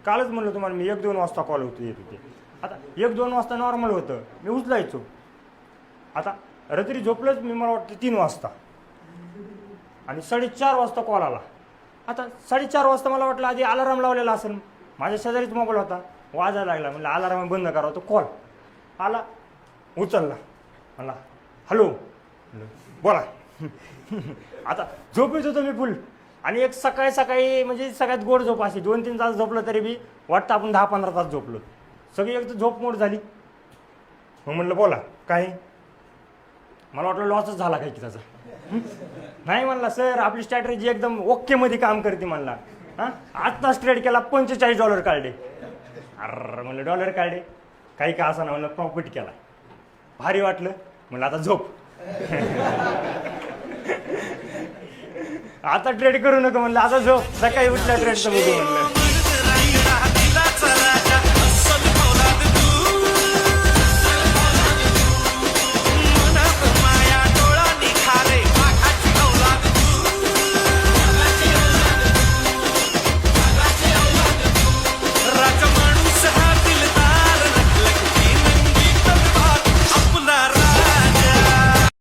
कालच म्हणलं तुम्हाला मी 1-2 वाजता कॉल होतो येत होते. आता 1-2 वाजता नॉर्मल होतं, मी उचलायचो. आता रात्री झोपलंच मी, मला वाटतं 3 वाजता, आणि 4:30 वाजता कॉल आला. आता 4:30 वाजता मला वाटलं आधी अलाराम लावलेला असेल, माझ्या शेजारीच मोबाईल होता, वाजायला लागला. म्हणलं अलाराम बंद करावं, तो कॉल आला, उचलला, म्हणला हॅलो, बोला. आता झोपेत होतो मी फुल, आणि एक सकाळी म्हणजे सगळ्यात गोड झोप अशी 2-3 तास झोपलं तरी बी वाटतं आपण 10-15 तास झोपलो. सगळी एक तर झोप मोड झाली. मग म्हणलं बोला काय. मला वाटलं लॉसच झाला काय की त्याचा. नाही म्हणला सर आपली स्ट्रॅटेजी एकदम ओकेमध्ये काम करते म्हणला. हां आत्ताच ट्रेड केला, $45 काढले. अरे म्हणलं डॉलर काढले, काही का असं ना, म्हणलं प्रॉफिट केला, भारी वाटलं. म्हणलं आता झोप. आता ट्रेड करू नको म्हणलं, आता झोप, सकाळी उठल्या ट्रेडचं बघू म्हणलं.